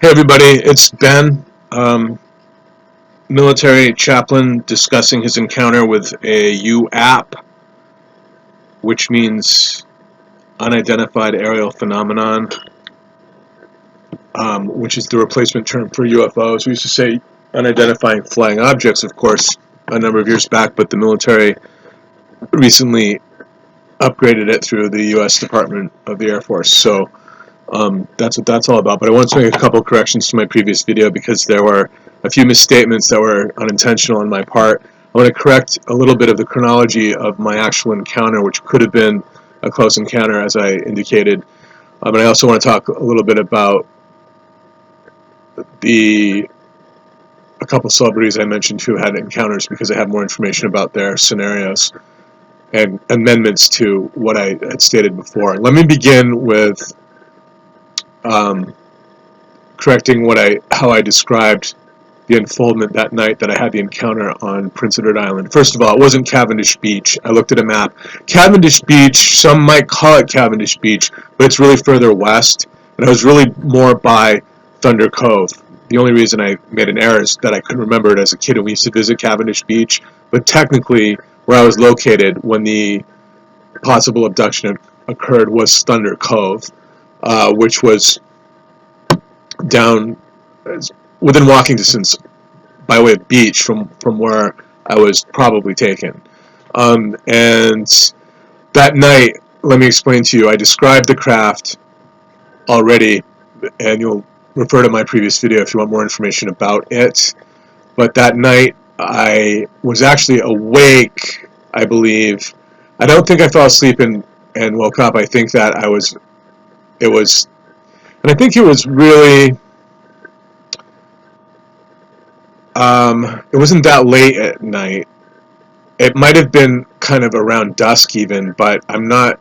Hey everybody, it's Ben, military chaplain, discussing his encounter with a UAP, which means unidentified aerial phenomenon, which is the replacement term for UFOs. We used to say unidentified flying objects, of course, a number of years back, but the military recently upgraded it through the U.S. Department of the Air Force. So that's what that's all about. But I want to make a couple corrections to my previous video because there were a few misstatements that were unintentional on my part. I want to correct a little bit of the chronology of my actual encounter, which could have been a close encounter, as I indicated. But I also want to talk a little bit about a couple celebrities I mentioned who had encounters because I have more information about their scenarios and amendments to what I had stated before. Let me begin with correcting how I described the unfoldment that night that I had the encounter on Prince Edward Island. First of all, it wasn't Cavendish Beach. I looked at a map. Cavendish Beach, some might call it Cavendish Beach, but it's really further west, and I was really more by Thunder Cove. The only reason I made an error is that I couldn't remember it as a kid and we used to visit Cavendish Beach, but technically where I was located when the possible abduction occurred was Thunder Cove, which was down within walking distance by way of beach from where I was probably taken. And that night, let me explain to you, I described the craft already, and you'll refer to my previous video if you want more information about it. But that night, I was actually awake, I believe. I don't think I fell asleep and woke up. I think that and I think it was really, it wasn't that late at night. It might have been kind of around dusk even, but I know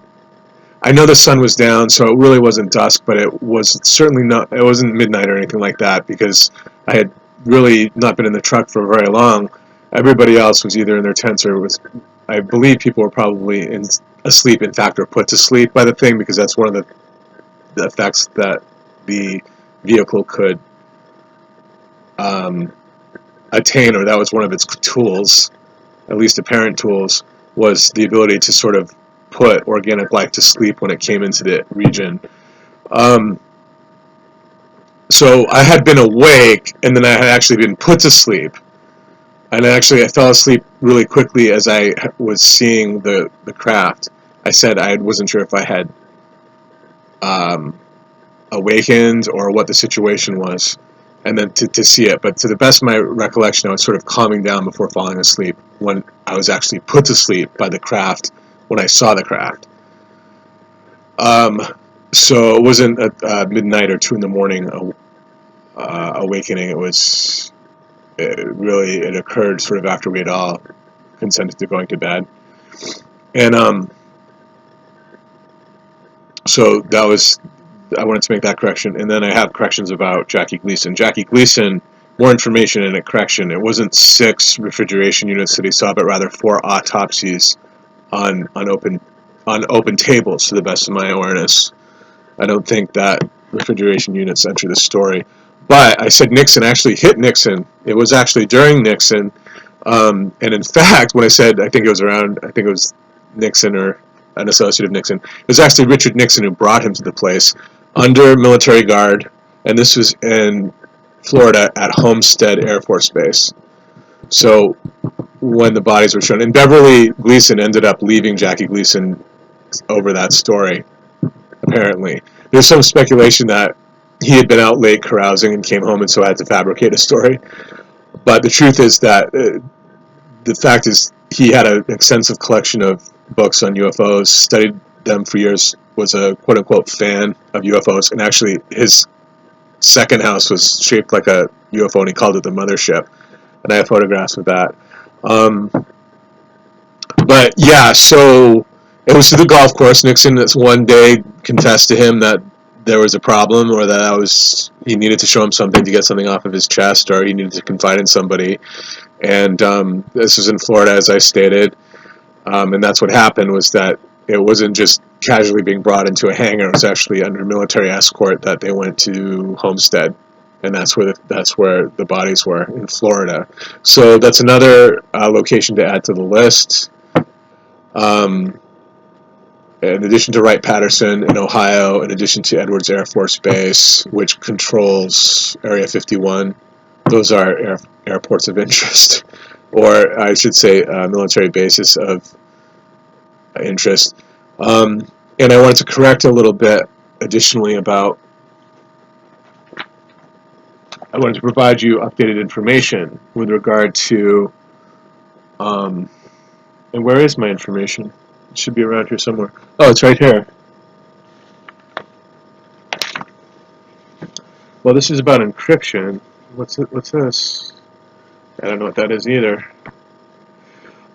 the sun was down, so it really wasn't dusk, but it was certainly not, it wasn't midnight or anything like that, because I had really not been in the truck for very long. Everybody else was either in their tents or I believe people were probably asleep, in fact, or put to sleep by the thing, because that's one of the effects that the vehicle could attain, or that was one of its tools, at least apparent tools, was the ability to sort of put organic life to sleep when it came into the region. So I had been awake, and then I had actually been put to sleep. And actually I fell asleep really quickly as I was seeing the craft. I said I wasn't sure if I had awakened or what the situation was, and then to see it. But to the best of my recollection, I was sort of calming down before falling asleep when I was actually put to sleep by the craft when I saw the craft. So it wasn't at midnight or 2 in the morning awakening. It occurred sort of after we had all consented to going to bed. And so that was, I wanted to make that correction. And then I have corrections about Jackie Gleason. Jackie Gleason, more information and a correction. It wasn't 6 refrigeration units that he saw, but rather 4 autopsies on open tables, to the best of my awareness. I don't think that refrigeration units enter the story. But I said Nixon actually hit Nixon. It was actually during Nixon. And in fact, when I said I think it was Nixon or an associate of Nixon, it was actually Richard Nixon who brought him to the place under military guard. And this was in Florida at Homestead Air Force Base. So when the bodies were shown, and Beverly Gleason ended up leaving Jackie Gleason over that story, apparently. There's some speculation that he had been out late carousing and came home and so had to fabricate a story. But the truth is that the fact is he had an extensive collection of books on UFOs, studied them for years, was a quote-unquote fan of UFOs, and actually his second house was shaped like a UFO and he called it the mothership. And I have photographs of that. But yeah, so it was to the golf course. Nixon one day confessed to him that there was a problem, or that he needed to show him something to get something off of his chest, or he needed to confide in somebody. And this was in Florida, as I stated. And that's what happened, was that it wasn't just casually being brought into a hangar. It was actually under military escort that they went to Homestead and that's where the bodies were, in Florida. So that's another location to add to the list. Um, in addition to Wright-Patterson in Ohio, in addition to Edwards Air Force Base, which controls Area 51, those are airports of interest, or I should say military bases of interest. And I wanted to correct a little bit additionally about, I wanted to provide you updated information with regard to, and where is my information? It should be around here somewhere. Oh, it's right here. Well, this is about encryption. What's this? I don't know what that is either.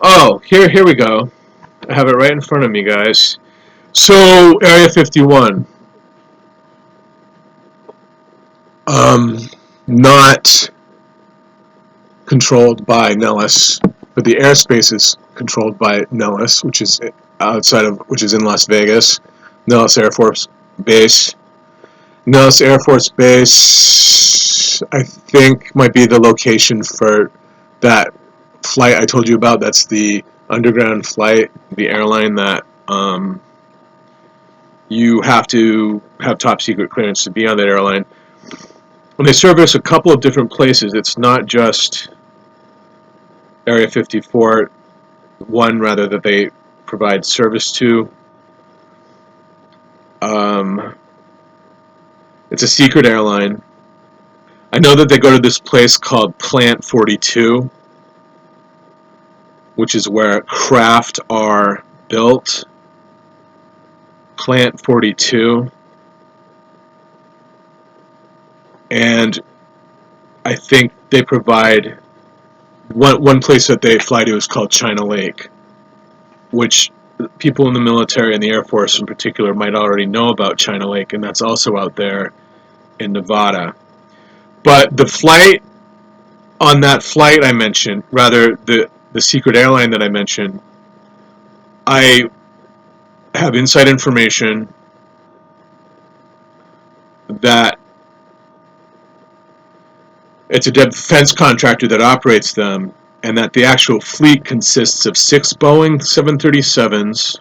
Oh, here we go. I have it right in front of me, guys. So, Area 51. Not controlled by Nellis, but the airspace is controlled by Nellis, which is in Las Vegas. Nellis Air Force Base. Nellis Air Force Base, I think, might be the location for that flight I told you about. That's the underground flight, the airline that you have to have top secret clearance to be on that airline. And they service a couple of different places. It's not just Area 54, one rather, that they provide service to. It's a secret airline. I know that they go to this place called Plant 42, which is where craft are built. Plant 42. And I think they provide, one place that they fly to is called China Lake, which people in the military and the Air Force in particular might already know about China Lake, and that's also out there in Nevada. But the flight, on that flight I mentioned, rather the secret airline that I mentioned, I have inside information that it's a defense contractor that operates them, and that the actual fleet consists of 6 Boeing 737s,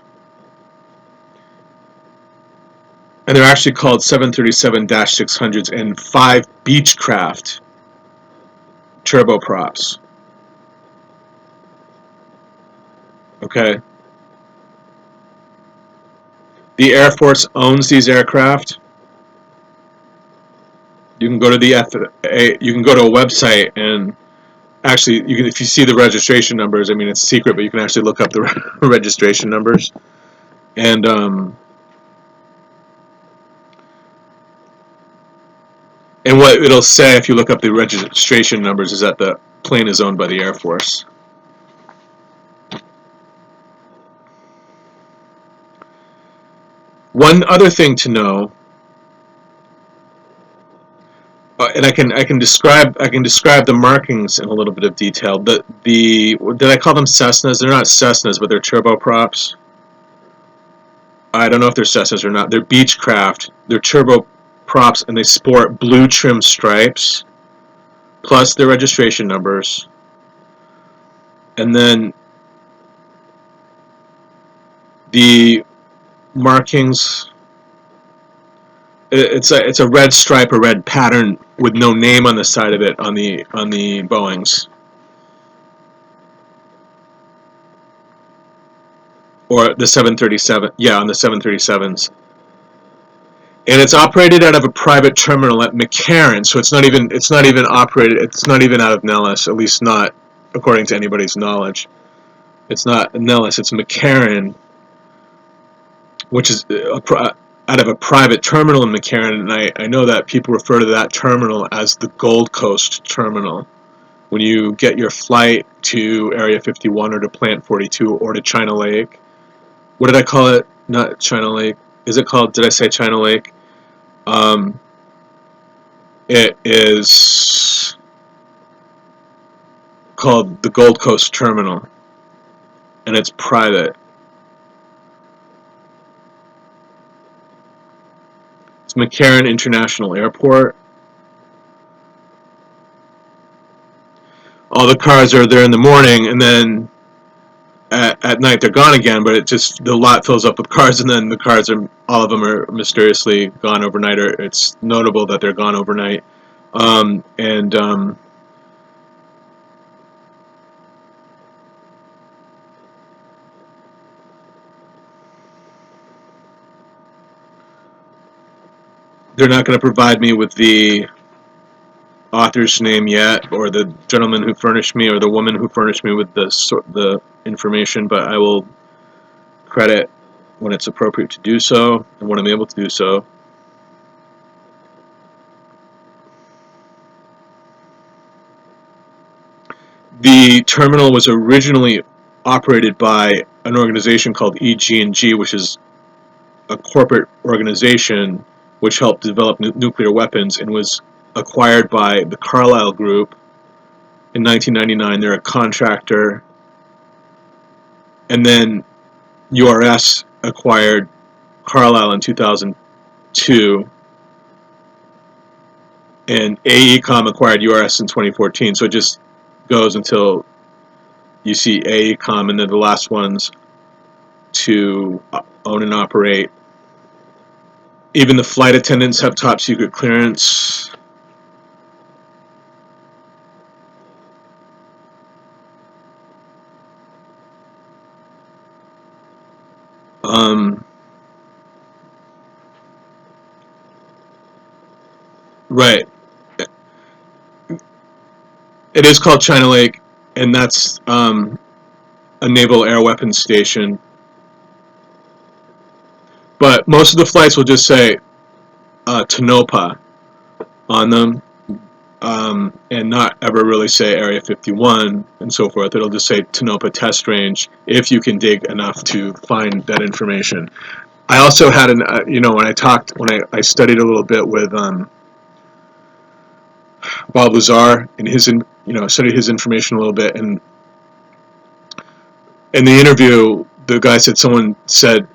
and they're actually called 737-600s, and 5 Beechcraft turboprops. Okay? The Air Force owns these aircraft. You can go to you can go to a website, and actually, if you see the registration numbers, I mean, it's secret, but you can actually look up the registration numbers. And what it'll say if you look up the registration numbers is that the plane is owned by the Air Force. One other thing to know, and I can describe the markings in a little bit of detail. Did I call them Cessnas? They're not Cessnas, but they're turboprops. I don't know if they're Cessnas or not. They're Beechcraft. They're turboprops, and they sport blue trim stripes, plus their registration numbers. And then the markings, it's a red stripe, a red pattern with no name on the side of it on the Boeings, or the 737. Yeah, on the 737s. And it's operated out of a private terminal at McCarran, so it's not even operated. It's not even out of Nellis, at least not according to anybody's knowledge. It's not Nellis. It's McCarran, which is out of a private terminal in McCarran, and I know that people refer to that terminal as the Gold Coast Terminal. When you get your flight to Area 51 or to Plant 42 or to China Lake, what did I call it? Not China Lake. Is it called? Did I say China Lake? It is called the Gold Coast Terminal, and it's private. It's McCarran International Airport. all the cars are there in the morning, and then at night they're gone again, but it just, the lot fills up with cars, and then the cars are, all of them are mysteriously gone overnight, or it's notable that they're gone overnight. And they're not going to provide me with the author's name yet, or the gentleman who furnished me, or the woman who furnished me with the information, but I will credit when it's appropriate to do so, and when I'm able to do so. The terminal was originally operated by an organization called EG&G, which is a corporate organization which helped develop nuclear weapons, and was acquired by the Carlyle Group in 1999. They're a contractor. And then URS acquired Carlyle in 2002, and AECOM acquired URS in 2014. So it just goes until you see AECOM, and then the last ones to own and operate. Even the flight attendants have top secret clearance. Right. It is called China Lake, and that's a naval air weapons station. But most of the flights will just say Tonopah on them, and not ever really say Area 51 and so forth. It'll just say Tonopah Test Range, if you can dig enough to find that information. I also had when I studied a little bit with Bob Lazar, and studied his information a little bit, and in the interview, the guy said, someone said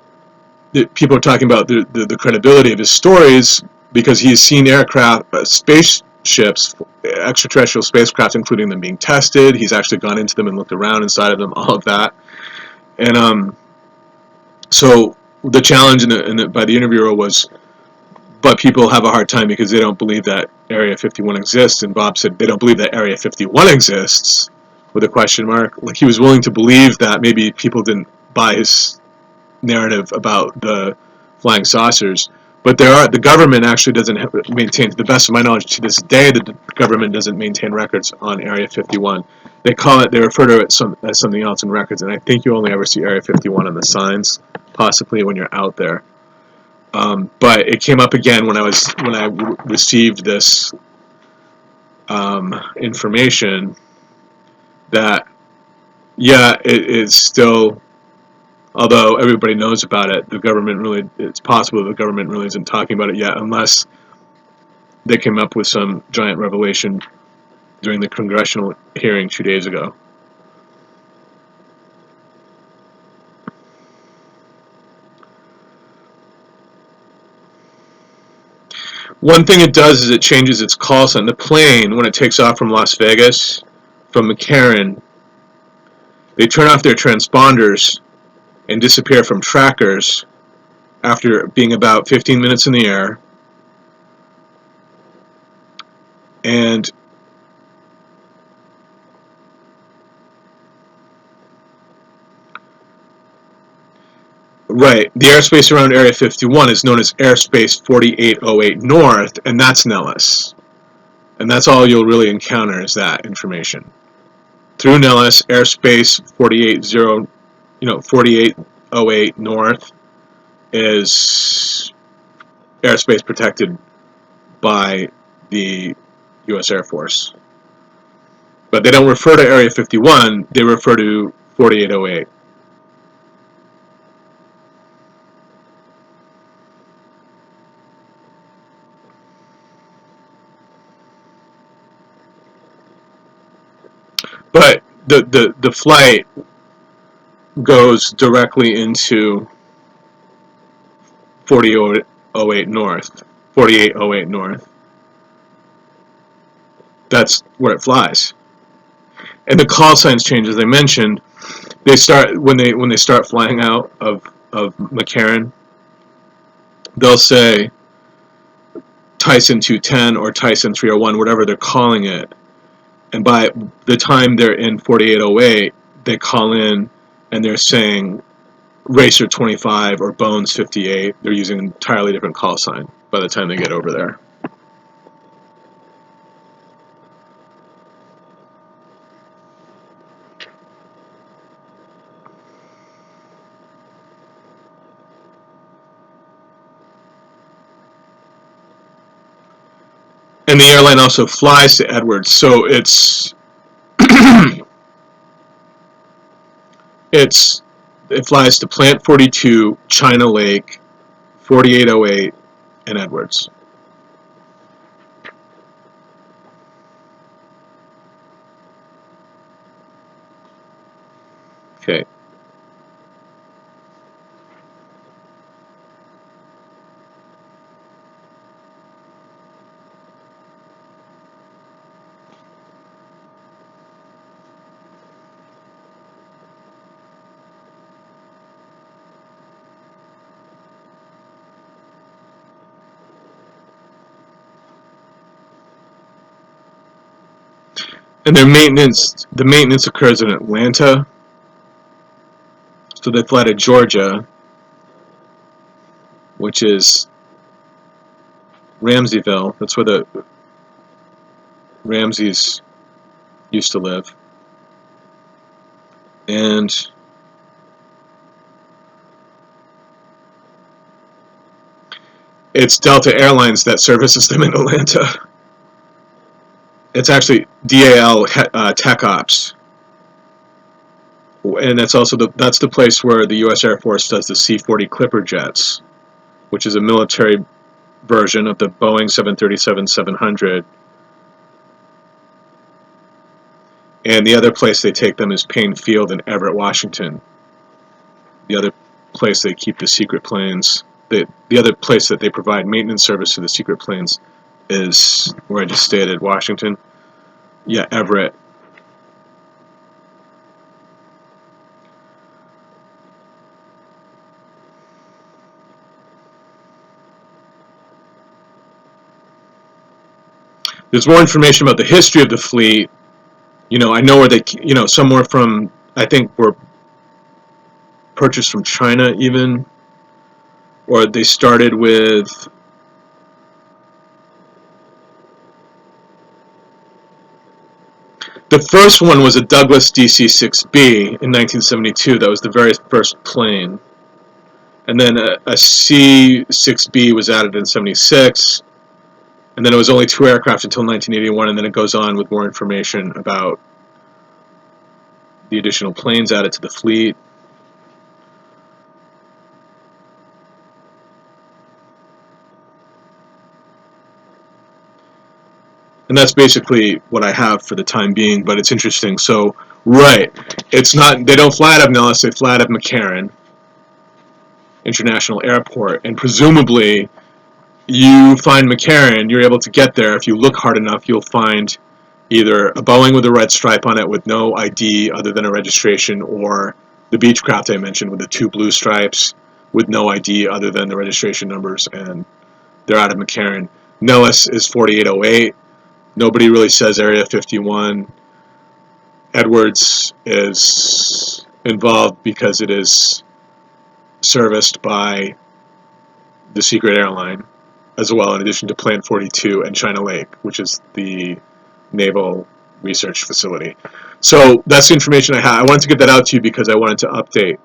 that people are talking about the credibility of his stories because he's seen aircraft, spaceships, extraterrestrial spacecraft, including them being tested. He's actually gone into them and looked around inside of them, all of that. And so the challenge by the interviewer was, but people have a hard time because they don't believe that Area 51 exists. And Bob said they don't believe that Area 51 exists, with a question mark. Like, he was willing to believe that maybe people didn't buy his narrative about the flying saucers. But the government actually doesn't maintain, to the best of my knowledge, to this day, the government doesn't maintain records on Area 51. They refer to it as something else in records, and I think you only ever see Area 51 on the signs, possibly when you're out there. But it came up again when I received this information that, yeah, it is still, although everybody knows about it, it's possible the government really isn't talking about it yet, unless they came up with some giant revelation during the congressional hearing 2 days ago. One thing it does is it changes its call sign. The plane, when it takes off from Las Vegas, from McCarran, they turn off their transponders and disappear from trackers after being about 15 minutes in the air. And right, the airspace around Area 51 is known as airspace 4808 North, and that's Nellis. And that's all you'll really encounter is that information. Through Nellis, airspace 4808 North is airspace protected by the U.S. Air Force. But they don't refer to Area 51, they refer to 4808. But the flight goes directly into 4808 North. 4808 North. That's where it flies. And the call signs change, as I mentioned. They start when they start flying out of McCarran, they'll say Tyson 210 or Tyson 301, whatever they're calling it. And by the time they're in 4808, they call in and they're saying Racer 25 or Bones 58. They're using an entirely different call sign by the time they get over there. And the airline also flies to Edwards, so it flies to Plant 42, China Lake, 4808, and Edwards. Okay. And the maintenance occurs in Atlanta. So they fly to Georgia, which is Ramseyville. That's where the Ramseys used to live. And it's Delta Airlines that services them in Atlanta. It's actually DAL Tech Ops. And that's also that's the place where the U.S. Air Force does the C-40 Clipper jets, which is a military version of the Boeing 737-700. And the other place they take them is Payne Field in Everett, Washington. The other place they keep the secret planes. The other place that they provide maintenance service to the secret planes is where I just stated, Washington. Yeah, Everett. There's more information about the history of the fleet. I know where they, somewhere from, I think, were purchased from China even, or they started with the first one was a Douglas DC-6B in 1972. That was the very first plane. And then a C-6B was added in 76. And then it was only 2 aircraft until 1981, and then it goes on with more information about the additional planes added to the fleet. And that's basically what I have for the time being, but it's interesting. So, right, it's not, they don't fly out of Nellis, they fly out of McCarran International Airport, and presumably you find McCarran, you're able to get there. If you look hard enough, you'll find either a Boeing with a red stripe on it with no ID other than a registration, or the Beechcraft I mentioned with the 2 blue stripes with no ID other than the registration numbers, and they're out of McCarran. Nellis is 4808. Nobody really says Area 51. Edwards is involved because it is serviced by the secret airline as well, in addition to Plant 42 and China Lake, which is the naval research facility. So that's the information I have. I wanted to get that out to you because I wanted to update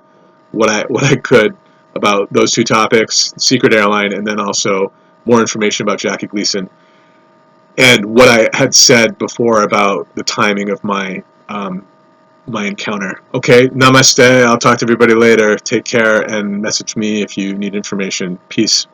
what I could about those 2 topics, secret airline, and then also more information about Jackie Gleason, and what I had said before about the timing of my my encounter. Okay, namaste. I'll talk to everybody later. Take care and message me if you need information. Peace.